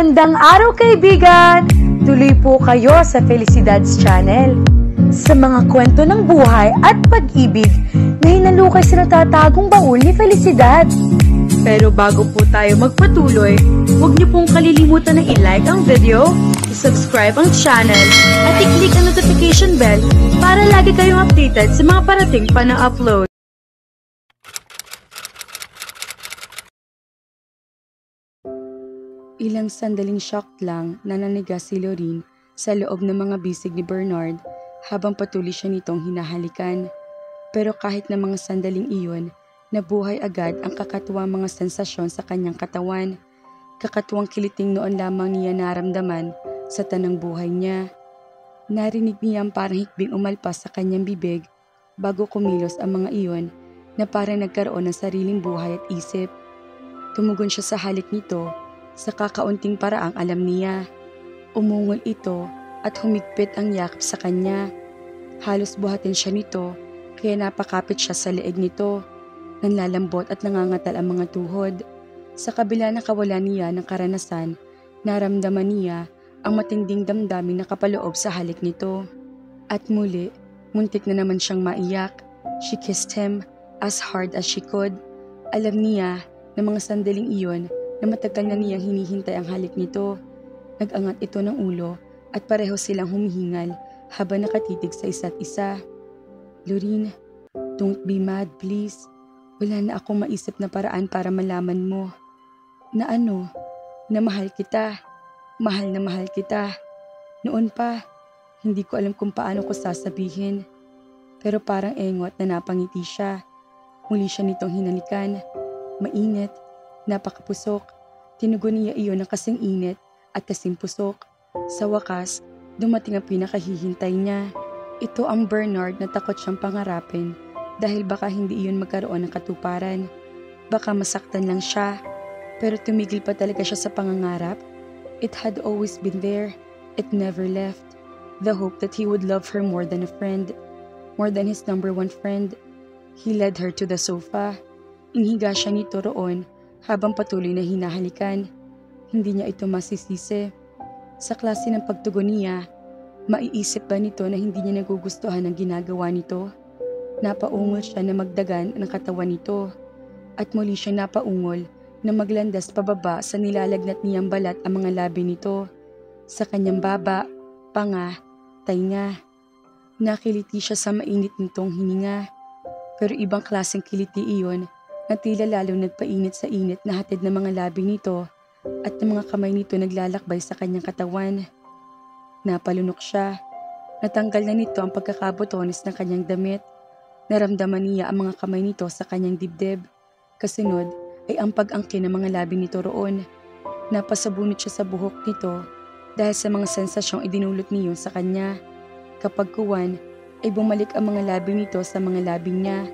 Magandang araw kaibigan! Tuloy po kayo sa Felicidad's Channel. Sa mga kwento ng buhay at pag-ibig na hinalukay sa natatagong baul ni Felicidad. Pero bago po tayo magpatuloy, huwag niyo pong kalilimutan na i-like ang video, i-subscribe ang channel, at i-click ang notification bell para lagi kayong updated sa mga parating pa na upload. Ilang sandaling shocked lang na naniga si Lorene sa loob ng mga bisig ni Bernard habang patuloy siya nitong hinahalikan. Pero kahit na mga sandaling iyon, nabuhay agad ang kakatuwang mga sensasyon sa kanyang katawan. Kakatuwang kiliting noon lamang niya naramdaman sa tanang buhay niya. Narinig niya ang parang hikbing umalpas sa kanyang bibig bago kumilos ang mga iyon na parang nagkaroon ng sariling buhay at isip. Tumugon siya sa halik nito. Sa kakaunting paraang alam niya, umungol ito at humigpit ang yakap sa kanya. Halos buhatin siya nito kaya napakapit siya sa leeg nito. Nanlalambot at nangangatal ang mga tuhod. Sa kabila na kawalan niya ng karanasan, naramdaman niya ang matinding damdaming nakapaloob sa halik nito. At muli, muntik na naman siyang maiyak. She kissed him as hard as she could. Alam niya na mga sandaling iyon na matagal na niyang hinihintay ang halik nito. Nag-angat ito ng ulo at pareho silang humihingal habang nakatitig sa isa't isa. Lorene, don't be mad please. Wala na akong maisip na paraan para malaman mo. Na ano? Na mahal kita. Mahal na mahal kita. Noon pa, hindi ko alam kung paano ko sasabihin. Pero parang engot na napangiti siya. Muli siya nitong hinalikan. Mainit. Napakapusok. Tinugon niya iyon ng kasing init at kasing pusok. Sa wakas, dumating ang pinakahihintay niya. Ito ang Bernard na takot siyang pangarapin dahil baka hindi iyon magkaroon ng katuparan. Baka masaktan lang siya, pero tumigil pa talaga siya sa pangangarap. It had always been there. It never left. The hope that he would love her more than a friend, more than his number one friend. He led her to the sofa. Inhiga siya nito roon habang patuloy na hinahalikan. Hindi niya ito masisisi. Sa klase ng pagtugon niya, maiisip ba nito na hindi niya nagugustuhan ang ginagawa nito? Napaungol siya na magdagan ng katawan nito. At muli siya napaungol na maglandas pababa sa nilalagnat niyang balat ang mga labi nito. Sa kanyang baba, panga, tainga. Nakiliti siya sa mainit nitong hininga. Pero ibang klaseng kiliti iyon na tila lalong nagpainit sa init na hatid ng mga labi nito at ng mga kamay nito naglalakbay sa kanyang katawan. Napalunok siya. Natanggal na nito ang pagkakabotones ng kanyang damit. Naramdaman niya ang mga kamay nito sa kanyang dibdib. Kasunod ay ang pag-angkin ng mga labi nito roon. Napasabunot siya sa buhok nito dahil sa mga sensasyong idinulot niyon sa kanya. Kapag kuwan ay bumalik ang mga labi nito sa mga labi niya.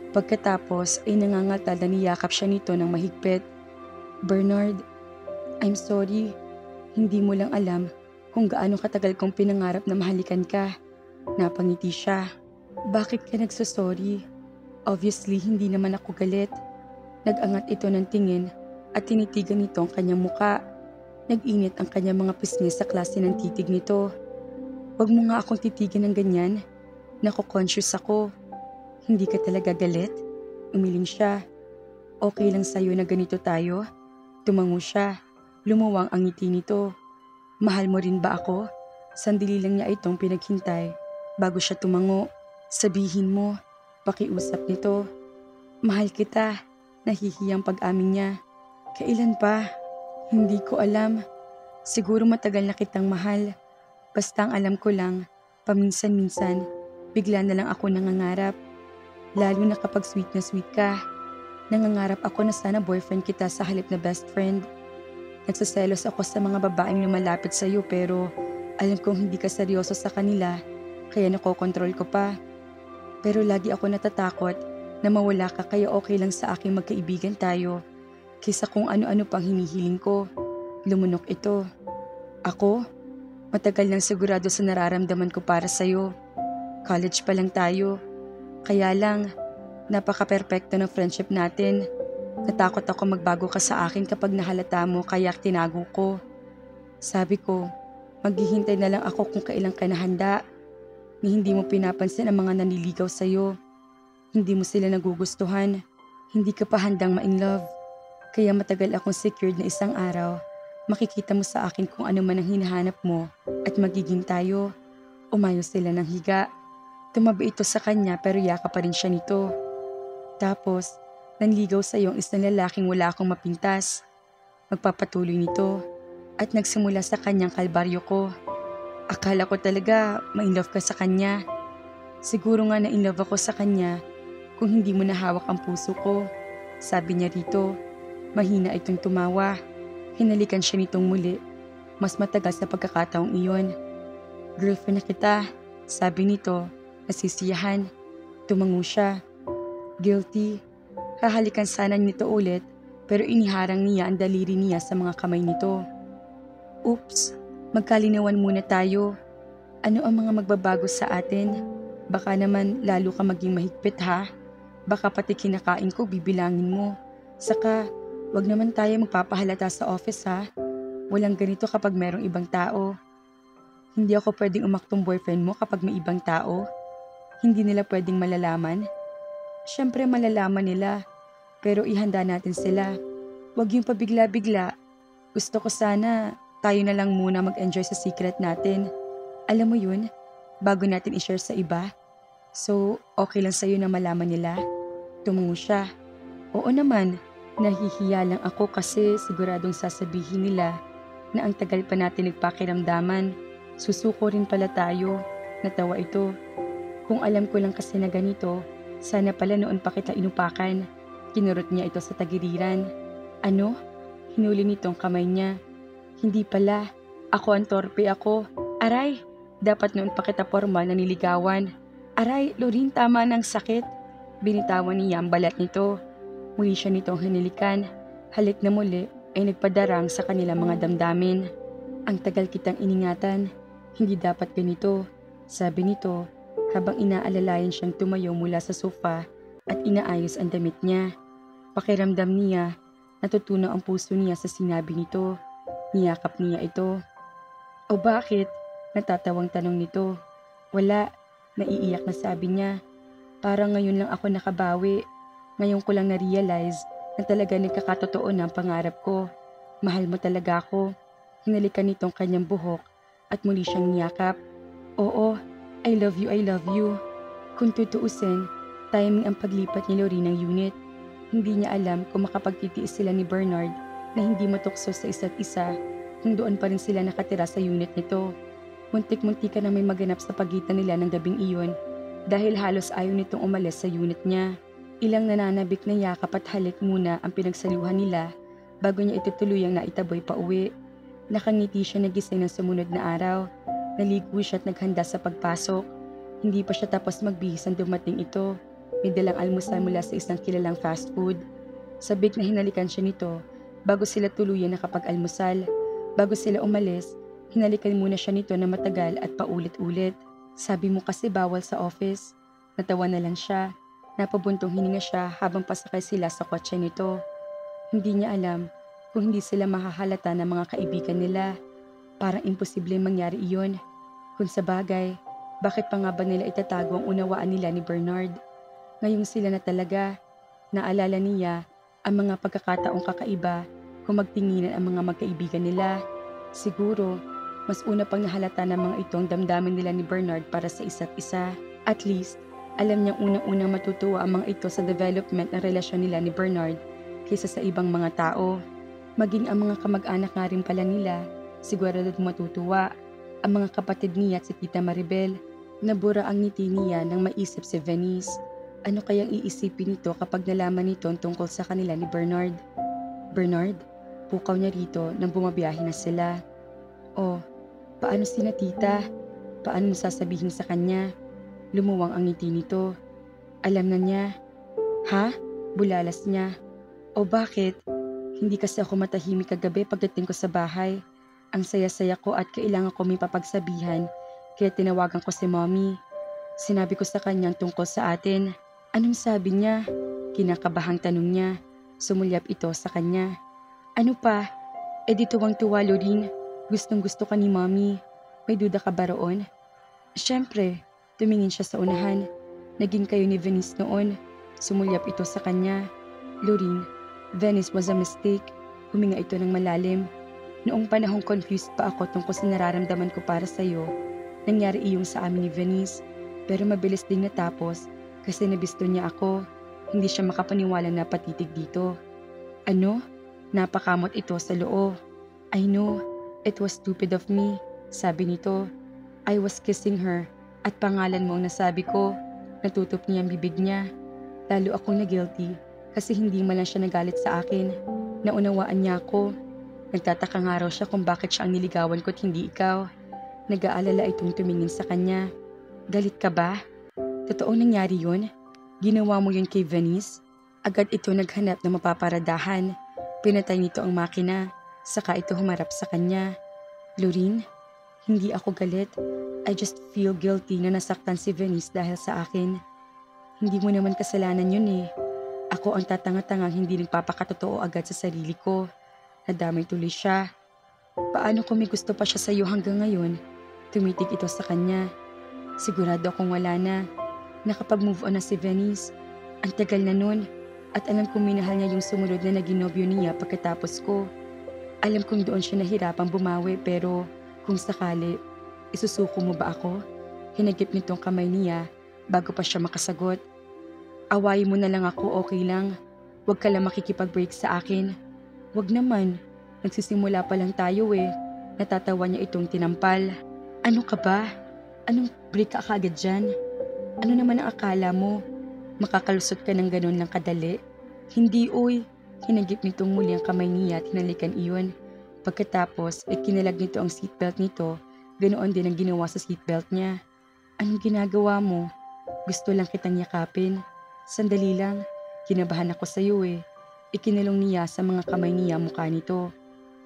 Pagkatapos ay nangangatal na niyakap siya nito ng mahigpit. Bernard, I'm sorry. Hindi mo lang alam kung gaano katagal kong pinangarap na mahalikan ka. Napangiti siya. Bakit ka nagsasorry? Obviously, hindi naman ako galit. Nag-angat ito ng tingin at tinitigan nito ang kanyang muka. Nag-init ang kanyang mga pisngi sa klase ng titig nito. Huwag mo nga akong titigan ng ganyan. Nako-conscious ako. Hindi ka talaga galit? Umiling siya. Okay lang sa'yo na ganito tayo? Tumango siya. Lumuwang ang ngiti nito. Mahal mo rin ba ako? Sandali lang niya itong pinaghintay. Bago siya tumango, sabihin mo, pakiusap nito. Mahal kita. Nahihiyang pag-amin niya. Kailan pa? Hindi ko alam. Siguro matagal na kitang mahal. Basta ang alam ko lang, paminsan-minsan, bigla na lang ako nangangarap. Lalo na kapag sweet na sweet ka. Nangangarap ako na sana boyfriend kita sa halip na best friend. Nagsaselos ako sa mga babaeng lumalapit sa iyo pero alam kong hindi ka seryoso sa kanila kaya nakokontrol ko pa. Pero lagi ako natatakot na mawala ka kaya okay lang sa aking magkaibigan tayo kaysa kung ano-ano pang hinihiling ko. Lumunok ito. Ako? Matagal nang sigurado sa nararamdaman ko para sa iyo. College pa lang tayo. Kaya lang, napaka-perpekto ng friendship natin. Natakot ako magbago ka sa akin kapag nahalata mo kaya tinago ko. Sabi ko, maghihintay na lang ako kung kailan ka nahanda. Ni hindi mo pinapansin ang mga naniligaw sa'yo. Hindi mo sila nagugustuhan. Hindi ka pa handang ma-in-love. Kaya matagal akong secured na isang araw. Makikita mo sa akin kung ano man ang hinahanap mo at magiging tayo. Umayo sila ng higa. Tumabi ito sa kanya pero yaka pa rin siya nito. Tapos, nanligaw sa iyong isang lalaking wala akong mapintas. Magpapatuloy nito at nagsimula sa kanyang kalbaryo ko. Akala ko talaga ma-inlove ka sa kanya. Siguro nga na-inlove ako sa kanya kung hindi mo nahawak ang puso ko. Sabi niya rito, mahina itong tumawa. Hinalikan siya nitong muli. Mas matagal sa pagkakataong iyon. Girlfriend na kita, sabi nito, nasisiyahan. Tumango siya. Guilty. Hahalikan sana nito ulit pero iniharang niya ang daliri niya sa mga kamay nito. Oops, magkalinawan muna tayo. Ano ang mga magbabago sa atin? Baka naman lalo ka maging mahigpit ha? Baka pati kinakain ko bibilangin mo. Saka, wag naman tayo magpapahalata sa office ha? Walang ganito kapag merong ibang tao. Hindi ako pwedeng umaktong boyfriend mo kapag may ibang tao. Hindi nila pwedeng malalaman. Siyempre malalaman nila, pero ihanda natin sila. Huwag yung pabigla-bigla. Gusto ko sana tayo na lang muna mag-enjoy sa secret natin. Alam mo yun, bago natin i-share sa iba. So, okay lang sa'yo na malaman nila? Tumungo siya. Oo naman, nahihiya lang ako kasi siguradong sasabihin nila na ang tagal pa natin nagpakiramdaman. Susuko rin pala tayo. Natawa ito. Kung alam ko lang kasi na ganito, sana pala noon pa kita inupakan. Kinurot niya ito sa tagiriran. Ano? Hinuli nitong kamay niya. Hindi pala. Ako ang torpe ako. Aray! Dapat noon pa kita formal na niligawan. Aray, Lorin, tama ng sakit. Binitawan niya ang balat nito. Muli siya nitong hinilikan. Halik na muli ay nagpadarang sa kanilang mga damdamin. Ang tagal kitang iningatan. Hindi dapat ganito. Sabi nito habang inaalalayan siyang tumayo mula sa sofa at inaayos ang damit niya. Pakiramdam niya, natutunaw ang puso niya sa sinabi nito. Niyakap niya ito. O bakit? Natatawang tanong nito. Wala, naiiyak na sabi niya. Parang ngayon lang ako nakabawi. Ngayon ko lang na-realize na talaga nagkakatotoo na ang pangarap ko. Mahal mo talaga ako. Hinalikan nitong kanyang buhok at muli siyang niyakap. Oo, I love you, I love you. Kung tutuusin, timing ang paglipat ni Lorin ng unit. Hindi niya alam kung makapagtitiis sila ni Bernard na hindi matukso sa isa't isa kung doon pa rin sila nakatira sa unit nito. Muntik-muntika na may maganap sa pagitan nila ng gabing iyon dahil halos ayaw nitong umalis sa unit niya. Ilang nananabik na yakap at halik muna ang pinagsaluhan nila bago niya ito tuluyang naitaboy pa uwi. Nakangiti siya nagising ng sumunod na araw. Naligo siya at naghanda sa pagpasok. Hindi pa siya tapos magbihis ang dumating ito. May dalang almusal mula sa isang kilalang fast food. Sabik na hinalikan siya nito bago sila tuluyan nakapag-almusal. Bago sila umalis, hinalikan muna siya nito na matagal at paulit-ulit. Sabi mo kasi bawal sa office. Natawa na lang siya. Napabuntong hininga siya habang pasakay sila sa kotse nito. Hindi niya alam kung hindi sila mahahalata ng mga kaibigan nila. Parang imposible mangyari iyon. Kung sa bagay, bakit pa nga ba nila itatago ang unawaan nila ni Bernard? Ngayong sila na talaga, naalala niya ang mga pagkakataong kakaiba kung magtinginan ang mga magkaibigan nila. Siguro, mas una pang nahalata ng mga itong damdamin nila ni Bernard para sa isa't isa. At least, alam niyang unang-unang matutuwa ang mga ito sa development ng relasyon nila ni Bernard kaysa sa ibang mga tao. Maging ang mga kamag-anak nga rin pala nila, sigurado matutuwa. Ang mga kapatid niya at si Tita Maribel. Nabura ang ngiti niya nang maisip si Venice. Ano kayang iisipin nito kapag nalaman nito tungkol sa kanila ni Bernard? Bernard, pukaw niya rito nang bumabiyahe na sila. Oh, paano sina tita? Paano sasabihin sa kanya? Lumuwang ang ngiti nito. Alam na niya. Ha? Bulalas niya. O bakit? Hindi kasi ako matahimik kagabi pagdating ko sa bahay. Ang saya-saya ko at kailangan ko may papagsabihan, kaya tinawagan ko si Mommy. Sinabi ko sa kanyang tungkol sa atin. Anong sabi niya? Kinakabahang tanong niya. Sumulyap ito sa kanya. Ano pa? E di tuwang-tuwa, Lorin. Gustong-gusto ka ni Mommy. May duda ka ba roon? Siyempre, tumingin siya sa unahan. Naging kayo ni Venice noon. Sumulyap ito sa kanya. Loreen, Venice was a mistake. Huminga ito ng malalim. Noong panahong confused pa ako tungkol sa nararamdaman ko para sa'yo, nangyari iyong sa amin ni Venice. Pero mabilis ding natapos kasi nabisto niya ako. Hindi siya makapaniwala na patitig dito. Ano? Napakamot ito sa loob. I know, it was stupid of me, sabi nito. I was kissing her at pangalan mo ang nasabi ko. Natutop niya ang bibig niya. Lalo akong na-guilty kasi hindi man lang siya nagalit sa akin. Naunawaan niya ako. Nagtataka nga raw siya kung bakit siya ang niligawan ko at hindi ikaw. Nag-aalala itong tumingin sa kanya. Galit ka ba? Totoong nangyari yun? Ginawa mo yun kay Venice? Agad ito naghanap ng mapaparadahan. Pinatay nito ang makina. Saka ito humarap sa kanya. Loreen, hindi ako galit. I just feel guilty na nasaktan si Venice dahil sa akin. Hindi mo naman kasalanan yun eh. Ako ang tatanga-tangang hindi nagpapakatotoo agad sa sarili ko. Nadamay tuloy siya. Paano kung may gusto pa siya sa iyo hanggang ngayon? Tumitig ito sa kanya. Sigurado akong wala na. Nakapag-move on na si Venice. Ang tagal na nun. At alam kong minahal niya yung sumunod na naging nobyo niya pagkatapos ko. Alam kong doon siya nahirapang bumawi pero kung sakali, isusuko mo ba ako? Hinagip nitong kamay niya bago pa siya makasagot. Awayin mo na lang ako, okay lang. Huwag ka lang makikipag-break sa akin. Huwag naman, nagsisimula pa lang tayo eh. Natatawa niya itong tinampal. Ano ka ba? Anong break ka agad dyan? Ano naman ang akala mo? Makakalusot ka ng ganun lang kadali? Hindi uy. Hinagip nitong muli ang kamay niya at hinalikan iyon. Pagkatapos, kinalag nito ang seatbelt nito. Ganoon din ang ginawa sa seatbelt niya. Anong ginagawa mo? Gusto lang kitang yakapin. Sandali lang. Kinabahan ako sa iyo eh. Ikinalong niya sa mga kamay niya mukha nito.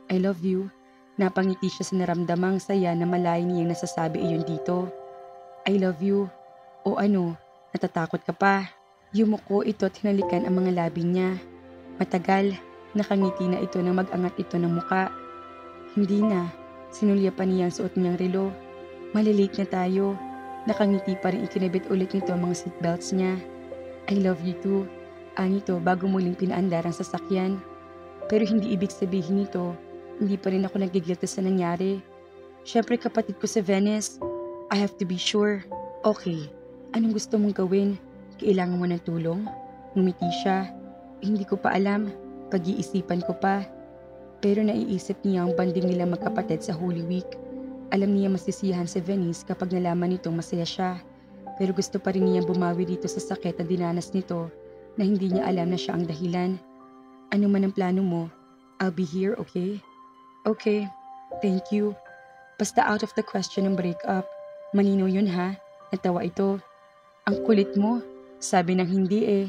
I love you. Napangiti siya sa naramdamang saya na malayo niyang nasasabi iyon dito. I love you. O ano, natatakot ka pa? Yumuko ito at hinalikan ang mga labi niya. Matagal, nakangiti na ito nang mag-angat ito ng muka. Hindi na, sinulyapan niya ang suot niyang relo. Malilate na tayo. Nakangiti pa rin ikinabit ulit nito ang mga seatbelts niya. I love you too. Anito bago muling pinaandar ang sasakyan. Pero hindi ibig sabihin nito, hindi pa rin ako nagigilty sa nangyari. Siyempre kapatid ko sa Venice. I have to be sure. Okay, anong gusto mong gawin? Kailangan mo ng tulong? Ngumiti siya. Hindi ko pa alam. Pag-iisipan ko pa. Pero naiisip niya ang banding nila magkapatid sa Holy Week. Alam niya masisiyahan si Venice kapag nalaman nitong masaya siya. Pero gusto pa rin niya bumawi dito sa sakit na dinanas nito na hindi niya alam na siya ang dahilan. Ano man ang plano mo, I'll be here, okay? Okay, thank you. Basta out of the question ang breakup. Manino yun ha? Natawa ito. Ang kulit mo. Sabi ng hindi eh.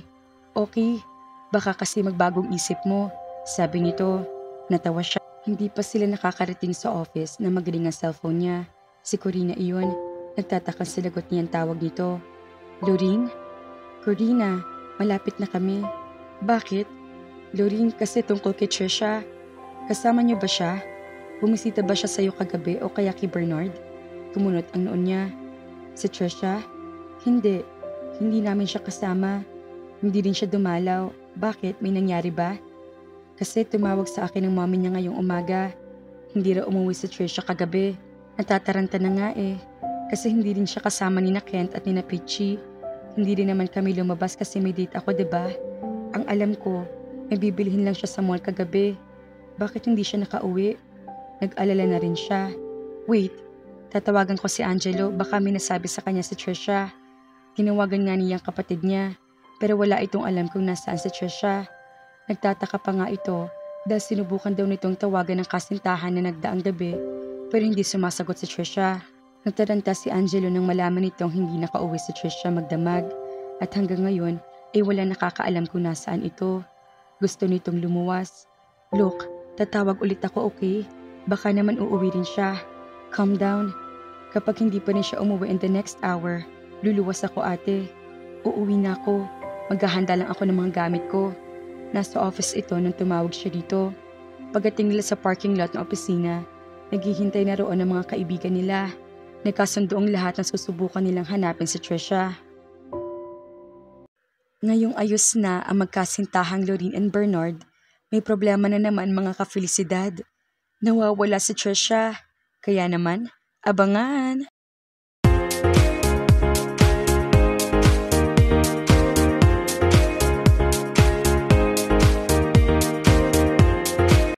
Okay, baka kasi magbagong isip mo. Sabi nito. Natawa siya. Hindi pa sila nakakarating sa office na magaling ang cellphone niya. Si Corina iyon. Nagtatakang sinagot niya ang tawag nito. Loreen? Corina, malapit na kami. Bakit? Loreen, kasi tungkol kay Trisha. Kasama niyo ba siya? Bumisita ba siya sa'yo kagabi o kaya kay Bernard? Kumunot ang noon niya. Si Trisha? Hindi. Hindi namin siya kasama. Hindi rin siya dumalaw. Bakit? May nangyari ba? Kasi tumawag sa akin ng mommy niya ngayong umaga. Hindi raw umuwi si Trisha kagabi. Natataranta na nga eh. Kasi hindi rin siya kasama ni na Kent at ni na Peachy. Hindi rin naman kami lumabas kasi may date ako, diba? Ang alam ko, may bibilihin lang siya sa mall kagabi. Bakit hindi siya nakauwi? Nag-alala na rin siya. Wait, tatawagan ko si Angelo. Baka may nasabi sa kanya si Trisha. Tinawagan nga niya ang kapatid niya. Pero wala itong alam kung nasaan si Trisha. Nagtataka pa nga ito dahil sinubukan daw nitong tawagan ng kasintahan na nagdaang gabi pero hindi sumasagot si Trisha. Nataranta si Angelo nang malaman nitong hindi nakauwi si Trisha magdamag at hanggang ngayon ay wala nakakaalam kung nasaan ito. Gusto nitong lumuwas. Look, tatawag ulit ako, okay? Baka naman uuwi rin siya. Calm down. Kapag hindi pa rin siya umuwi in the next hour, luluwas ako ate. Uuwi na ako. Maghahanda lang ako ng mga gamit ko. Nasa office ito nung tumawag siya dito. Pagdating nila sa parking lot ng opisina, Naghihintay na roon ang mga kaibigan nila. Nagkasundo ang lahat na susubukan nilang hanapin si Trisha. Ngayong ayos na ang magkasintahang Lorene and Bernard, may problema na naman mga ka-Felicidad. Nawawala si Trisha. Kaya naman, abangan!